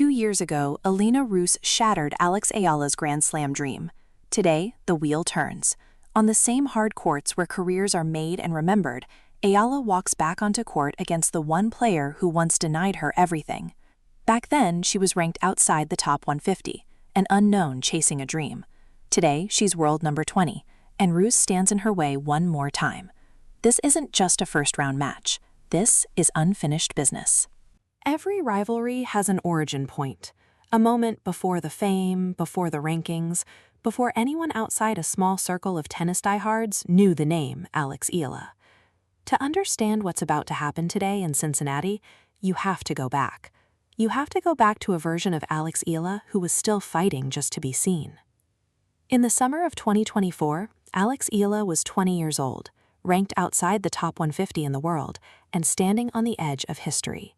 2 years ago, Elena Ruse shattered Eala's Grand Slam dream. Today, the wheel turns. On the same hard courts where careers are made and remembered, Eala walks back onto court against the one player who once denied her everything. Back then, she was ranked outside the top 150, an unknown chasing a dream. Today, she's world number 20, and Ruse stands in her way one more time. This isn't just a first-round match. This is unfinished business. Every rivalry has an origin point, a moment before the fame, before the rankings, before anyone outside a small circle of tennis diehards knew the name Eala. To understand what's about to happen today in Cincinnati, you have to go back. You have to go back to a version of Eala who was still fighting just to be seen. In the summer of 2024, Eala was 20 years old, ranked outside the top 150 in the world, and standing on the edge of history.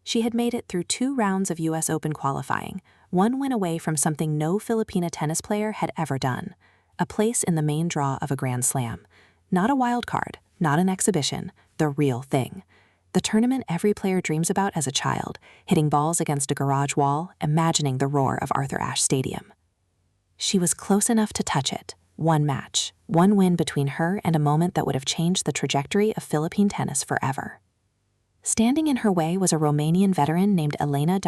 She had made it through 2 rounds of US Open qualifying, one win away from something no Filipina tennis player had ever done, a place in the main draw of a Grand Slam. Not a wild card, not an exhibition, the real thing. The tournament every player dreams about as a child, hitting balls against a garage wall, imagining the roar of Arthur Ashe Stadium. She was close enough to touch it. One match, one win between her and a moment that would have changed the trajectory of Philippine tennis forever. Standing in her way was a Romanian veteran named Elena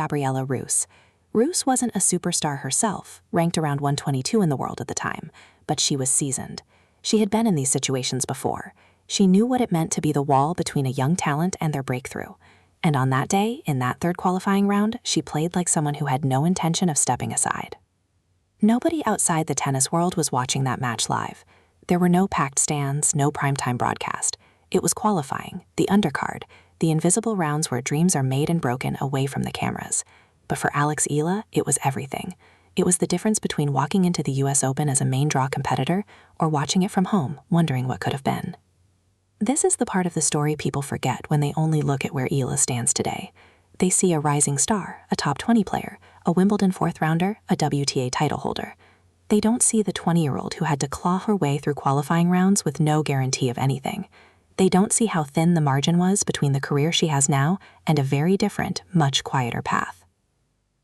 Ruse. Ruse wasn't a superstar herself, ranked around 122 in the world at the time, but she was seasoned. She had been in these situations before. She knew what it meant to be the wall between a young talent and their breakthrough. And on that day, in that 3rd qualifying round, she played like someone who had no intention of stepping aside. Nobody outside the tennis world was watching that match live. There were no packed stands, no primetime broadcast. It was qualifying, the undercard, the invisible rounds where dreams are made and broken away from the cameras. But for Eala, it was everything. It was the difference between walking into the US Open as a main draw competitor or watching it from home, wondering what could have been. This is the part of the story people forget when they only look at where Eala stands today. They see a rising star, a top 20 player, a Wimbledon 4th rounder, a WTA title holder. They don't see the 20-year-old who had to claw her way through qualifying rounds with no guarantee of anything. They don't see how thin the margin was between the career she has now and a very different, much quieter path.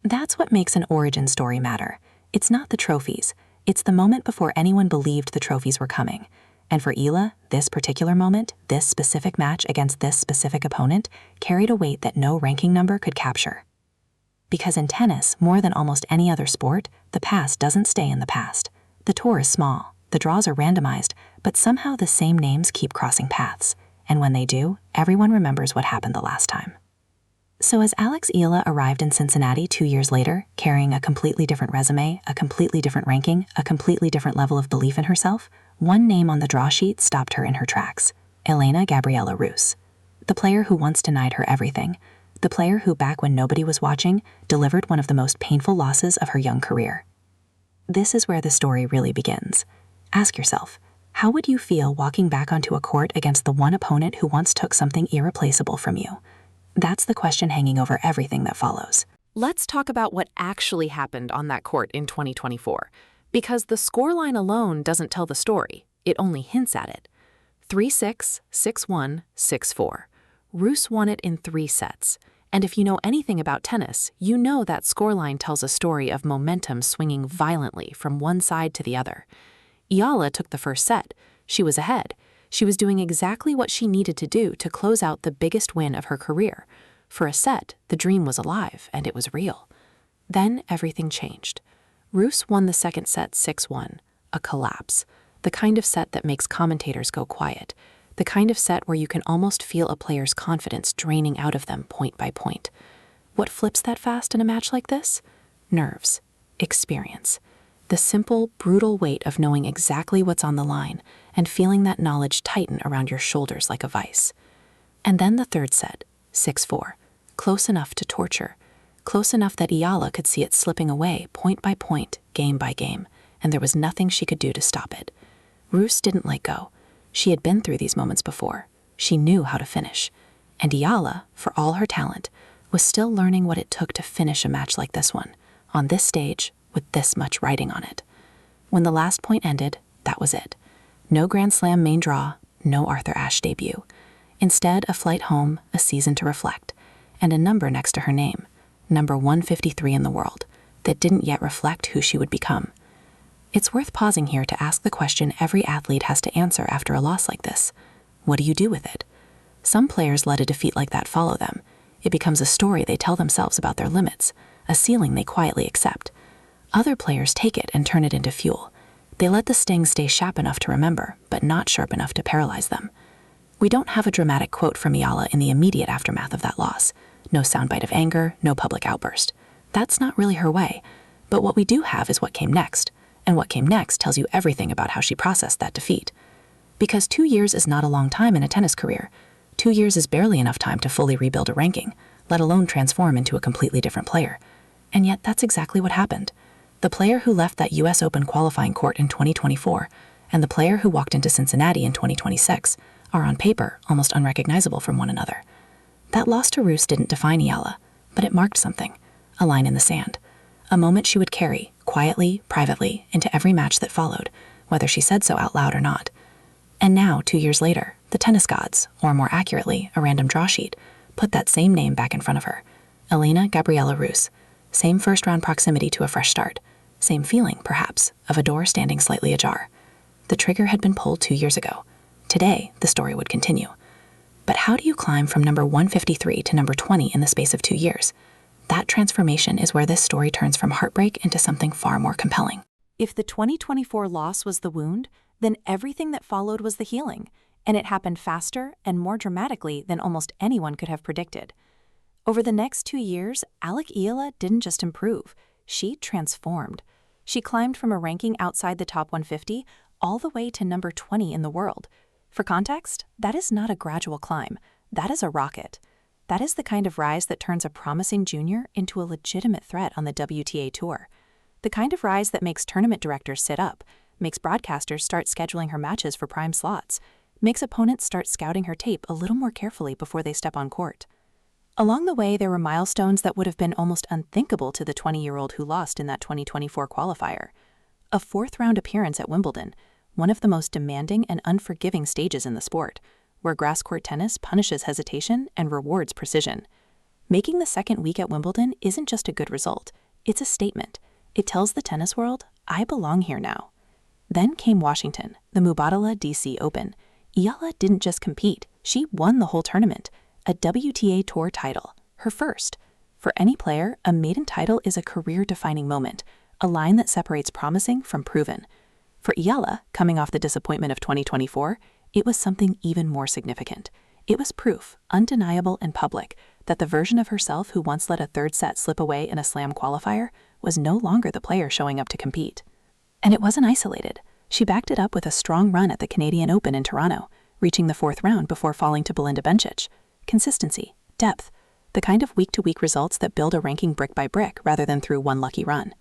That's what makes an origin story matter. It's not the trophies. It's the moment before anyone believed the trophies were coming. And for Eala, this particular moment, this specific match against this specific opponent, carried a weight that no ranking number could capture. Because in tennis, more than almost any other sport, the past doesn't stay in the past. The tour is small, the draws are randomized, but somehow the same names keep crossing paths. And when they do, everyone remembers what happened the last time. So as Eala arrived in Cincinnati 2 years later, carrying a completely different resume, a completely different ranking, a completely different level of belief in herself, one name on the draw sheet stopped her in her tracks: Elena Ruse. The player who once denied her everything. The player who, back when nobody was watching, delivered one of the most painful losses of her young career. This is where the story really begins. Ask yourself, how would you feel walking back onto a court against the one opponent who once took something irreplaceable from you? That's the question hanging over everything that follows. Let's talk about what actually happened on that court in 2024, because the scoreline alone doesn't tell the story, it only hints at it. 3-6, 6-1, 6-4. Ruse won it in 3 sets. And if you know anything about tennis, you know that scoreline tells a story of momentum swinging violently from one side to the other. Eala took the first set. She was ahead. She was doing exactly what she needed to do to close out the biggest win of her career. For a set, the dream was alive, and it was real. Then everything changed. Ruse won the second set 6-1, a collapse. The kind of set that makes commentators go quiet. The kind of set where you can almost feel a player's confidence draining out of them point by point. What flips that fast in a match like this? Nerves. Experience. The simple, brutal weight of knowing exactly what's on the line and feeling that knowledge tighten around your shoulders like a vice. And then the third set, 6-4. Close enough to torture. Close enough that Eala could see it slipping away point by point, game by game, and there was nothing she could do to stop it. Ruse didn't let go. She had been through these moments before. She knew how to finish. And Eala, for all her talent, was still learning what it took to finish a match like this one, on this stage, with this much riding on it. When the last point ended, that was it. No Grand Slam main draw, no Arthur Ashe debut. Instead, a flight home, a season to reflect, and a number next to her name. number 153 in the world, that didn't yet reflect who she would become. It's worth pausing here to ask the question every athlete has to answer after a loss like this. What do you do with it? Some players let a defeat like that follow them. It becomes a story they tell themselves about their limits, a ceiling they quietly accept. Other players take it and turn it into fuel. They let the sting stay sharp enough to remember, but not sharp enough to paralyze them. We don't have a dramatic quote from Eala in the immediate aftermath of that loss. No soundbite of anger, no public outburst. That's not really her way. But what we do have is what came next. And what came next tells you everything about how she processed that defeat. Because 2 years is not a long time in a tennis career. 2 years is barely enough time to fully rebuild a ranking, let alone transform into a completely different player. And yet that's exactly what happened. The player who left that US Open qualifying court in 2024 and the player who walked into Cincinnati in 2026 are on paper almost unrecognizable from one another. That loss to Ruse didn't define Eala, but it marked something, a line in the sand, a moment she would carry, quietly, privately, into every match that followed, whether she said so out loud or not. And now, 2 years later, the tennis gods, or more accurately, a random draw sheet, put that same name back in front of her. Elena Gabriela Ruse. Same first-round proximity to a fresh start. Same feeling, perhaps, of a door standing slightly ajar. The trigger had been pulled 2 years ago. Today, the story would continue. But how do you climb from number 153 to number 20 in the space of 2 years? That transformation is where this story turns from heartbreak into something far more compelling. If the 2024 loss was the wound, then everything that followed was the healing, and it happened faster and more dramatically than almost anyone could have predicted. Over the next 2 years, Eala didn't just improve, she transformed. She climbed from a ranking outside the top 150 all the way to number 20 in the world. For context, that is not a gradual climb, that is a rocket. That is the kind of rise that turns a promising junior into a legitimate threat on the WTA Tour. The kind of rise that makes tournament directors sit up, makes broadcasters start scheduling her matches for prime slots, makes opponents start scouting her tape a little more carefully before they step on court. Along the way, there were milestones that would have been almost unthinkable to the 20-year-old who lost in that 2024 qualifier. A fourth-round appearance at Wimbledon, one of the most demanding and unforgiving stages in the sport, where grass-court tennis punishes hesitation and rewards precision. Making the second week at Wimbledon isn't just a good result, it's a statement. It tells the tennis world, I belong here now. Then came Washington, the Mubadala DC Open. Eala didn't just compete, she won the whole tournament. A WTA Tour title, her first. For any player, a maiden title is a career-defining moment, a line that separates promising from proven. For Eala, coming off the disappointment of 2024, it was something even more significant. It was proof, undeniable and public, that the version of herself who once let a third set slip away in a slam qualifier was no longer the player showing up to compete. And it wasn't isolated. She backed it up with a strong run at the Canadian Open in Toronto, reaching the fourth round before falling to Belinda Bencic. Consistency, depth, the kind of week-to-week results that build a ranking brick by brick rather than through one lucky run.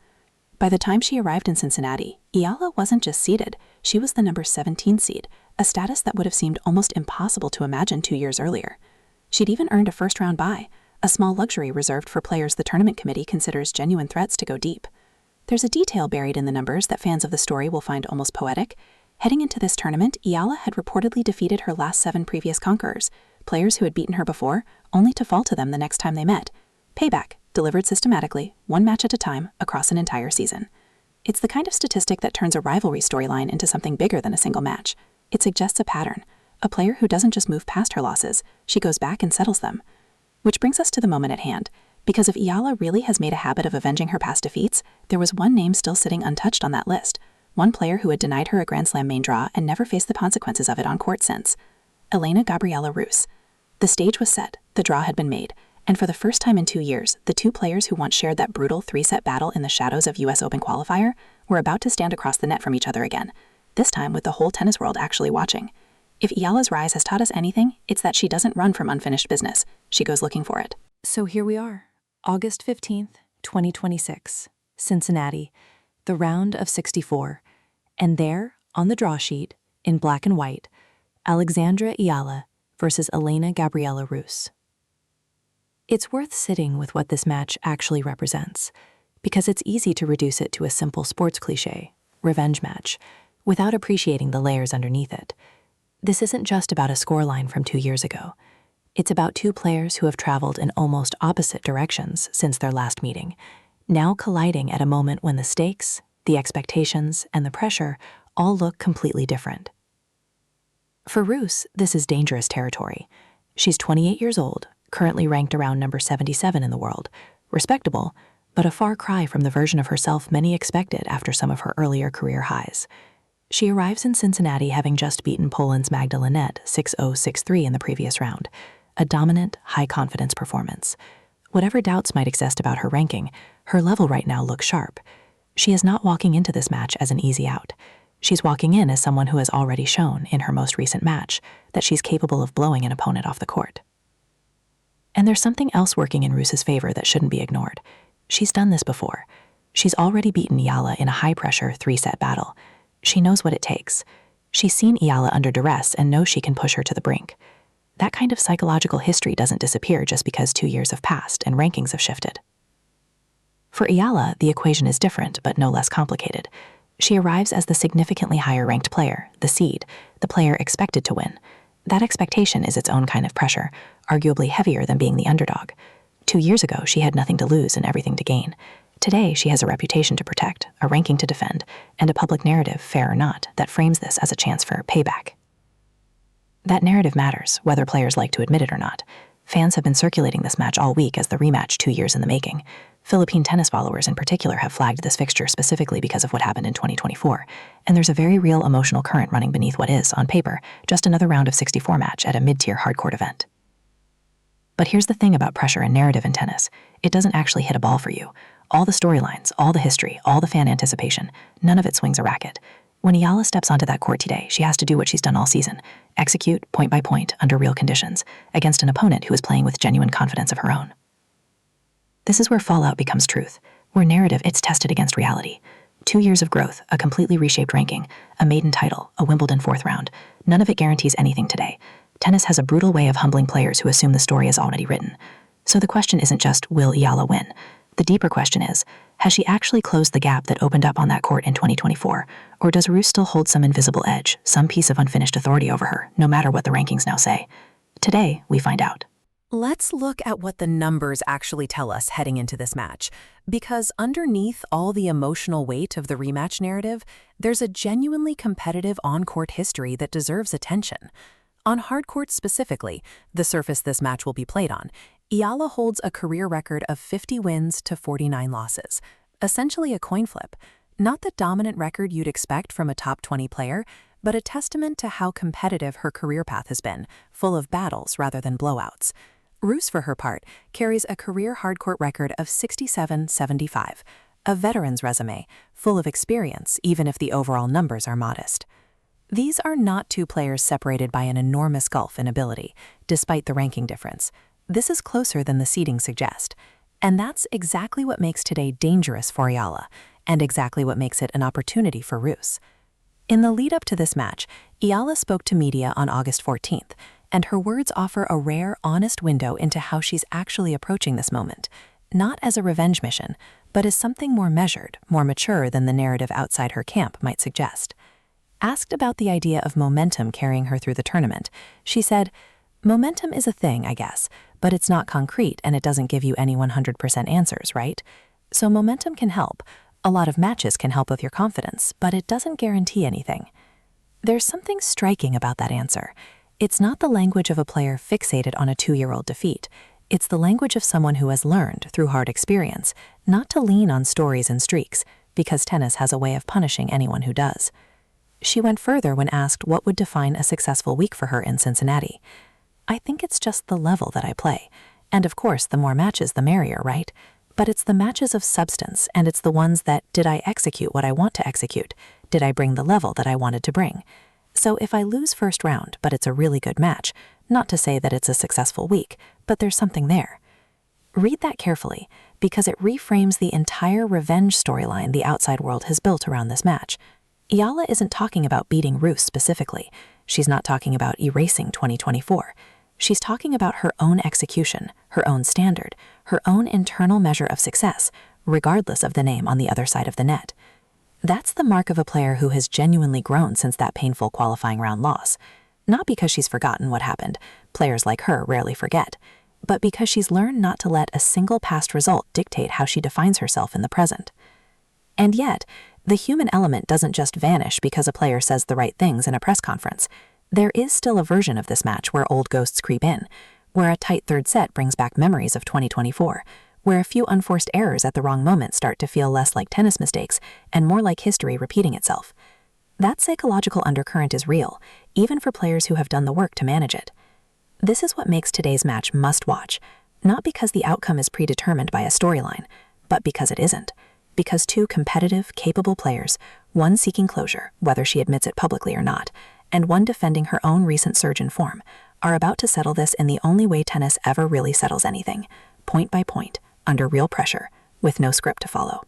By the time she arrived in Cincinnati, Eala wasn't just seeded, she was the number 17 seed, a status that would have seemed almost impossible to imagine 2 years earlier. She'd even earned a first-round bye, a small luxury reserved for players the tournament committee considers genuine threats to go deep. There's a detail buried in the numbers that fans of the story will find almost poetic. Heading into this tournament, Eala had reportedly defeated her last 7 previous conquerors, players who had beaten her before, only to fall to them the next time they met. Payback, delivered systematically, one match at a time, across an entire season. It's the kind of statistic that turns a rivalry storyline into something bigger than a single match. It suggests a pattern, a player who doesn't just move past her losses, she goes back and settles them. Which brings us to the moment at hand, because if Eala really has made a habit of avenging her past defeats, there was one name still sitting untouched on that list, one player who had denied her a Grand Slam main draw and never faced the consequences of it on court since. Elena Gabriela Ruse. The stage was set, the draw had been made, and for the first time in 2 years, the two players who once shared that brutal 3-set battle in the shadows of US Open qualifier were about to stand across the net from each other again, this time with the whole tennis world actually watching. If Eala's rise has taught us anything, it's that she doesn't run from unfinished business, she goes looking for it. So here we are, August 15th, 2026, Cincinnati, the round of 64, and there, on the draw sheet, in black and white, Alexandra Eala versus Elena Gabriela Ruse. It's worth sitting with what this match actually represents, because it's easy to reduce it to a simple sports cliché, revenge match, without appreciating the layers underneath it. This isn't just about a scoreline from 2 years ago. It's about two players who have traveled in almost opposite directions since their last meeting, now colliding at a moment when the stakes, the expectations, and the pressure all look completely different. For Ruse, this is dangerous territory. She's 28 years old, currently ranked around number 77 in the world. Respectable, but a far cry from the version of herself many expected after some of her earlier career highs. She arrives in Cincinnati having just beaten Poland's Magda Linette 6-0, 6-3 in the previous round, a dominant, high-confidence performance. Whatever doubts might exist about her ranking, her level right now looks sharp. She is not walking into this match as an easy out. She's walking in as someone who has already shown, in her most recent match, that she's capable of blowing an opponent off the court. And there's something else working in Ruse's favor that shouldn't be ignored. She's done this before. She's already beaten Eala in a high-pressure, three-set battle. She knows what it takes. She's seen Eala under duress and knows she can push her to the brink. That kind of psychological history doesn't disappear just because 2 years have passed and rankings have shifted. For Eala, the equation is different, but no less complicated. She arrives as the significantly higher-ranked player, the seed, the player expected to win. That expectation is its own kind of pressure, arguably heavier than being the underdog. 2 years ago, she had nothing to lose and everything to gain. Today, she has a reputation to protect, a ranking to defend, and a public narrative, fair or not, that frames this as a chance for payback. That narrative matters, whether players like to admit it or not. Fans have been circulating this match all week as the rematch 2 years in the making. Philippine tennis followers in particular have flagged this fixture specifically because of what happened in 2024, and there's a very real emotional current running beneath what is, on paper, just another round of 64 match at a mid-tier hardcourt event. But here's the thing about pressure and narrative in tennis. It doesn't actually hit a ball for you. All the storylines, all the history, all the fan anticipation, none of it swings a racket. When Eala steps onto that court today, she has to do what she's done all season, execute point by point under real conditions, against an opponent who is playing with genuine confidence of her own. This is where fallout becomes truth, where narrative it's tested against reality. 2 years of growth, a completely reshaped ranking, a maiden title, a Wimbledon 4th round, none of it guarantees anything today. Tennis has a brutal way of humbling players who assume the story is already written. So the question isn't just, will Eala win? The deeper question is, has she actually closed the gap that opened up on that court in 2024? Or does Ruse still hold some invisible edge, some piece of unfinished authority over her, no matter what the rankings now say? Today, we find out. Let's look at what the numbers actually tell us heading into this match, because underneath all the emotional weight of the rematch narrative, there's a genuinely competitive on-court history that deserves attention. On hard court specifically, the surface this match will be played on, Eala holds a career record of 50 wins to 49 losses, essentially a coin flip. Not the dominant record you'd expect from a top 20 player, but a testament to how competitive her career path has been, full of battles rather than blowouts. Ruse, for her part, carries a career hardcourt record of 67-75, a veteran's resume, full of experience even if the overall numbers are modest. These are not two players separated by an enormous gulf in ability, despite the ranking difference. This is closer than the seedings suggest, and that's exactly what makes today dangerous for Eala, and exactly what makes it an opportunity for Ruse. In the lead-up to this match, Eala spoke to media on August 14th, and her words offer a rare, honest window into how she's actually approaching this moment, not as a revenge mission, but as something more measured, more mature than the narrative outside her camp might suggest. Asked about the idea of momentum carrying her through the tournament, she said, "Momentum is a thing, I guess, but it's not concrete and it doesn't give you any 100% answers, right? So momentum can help. A lot of matches can help with your confidence, but it doesn't guarantee anything." There's something striking about that answer. It's not the language of a player fixated on a 2-year-old defeat. It's the language of someone who has learned, through hard experience, not to lean on stories and streaks, because tennis has a way of punishing anyone who does. She went further when asked what would define a successful week for her in Cincinnati. "I think it's just the level that I play. And of course, the more matches, the merrier, right? But it's the matches of substance, and it's the ones that, did I execute what I want to execute? Did I bring the level that I wanted to bring? So if I lose first round, but it's a really good match, not to say that it's a successful week, but there's something there." Read that carefully, because it reframes the entire revenge storyline the outside world has built around this match. Eala isn't talking about beating Ruse specifically. She's not talking about erasing 2024. She's talking about her own execution, her own standard, her own internal measure of success, regardless of the name on the other side of the net. That's the mark of a player who has genuinely grown since that painful qualifying round loss. Not because she's forgotten what happened, players like her rarely forget, but because she's learned not to let a single past result dictate how she defines herself in the present. And yet, the human element doesn't just vanish because a player says the right things in a press conference. There is still a version of this match where old ghosts creep in, where a tight third set brings back memories of 2024, where a few unforced errors at the wrong moment start to feel less like tennis mistakes and more like history repeating itself. That psychological undercurrent is real, even for players who have done the work to manage it. This is what makes today's match must-watch, not because the outcome is predetermined by a storyline, but because it isn't. Because two competitive, capable players, one seeking closure, whether she admits it publicly or not, and one defending her own recent surge in form, are about to settle this in the only way tennis ever really settles anything, point by point, under real pressure, with no script to follow.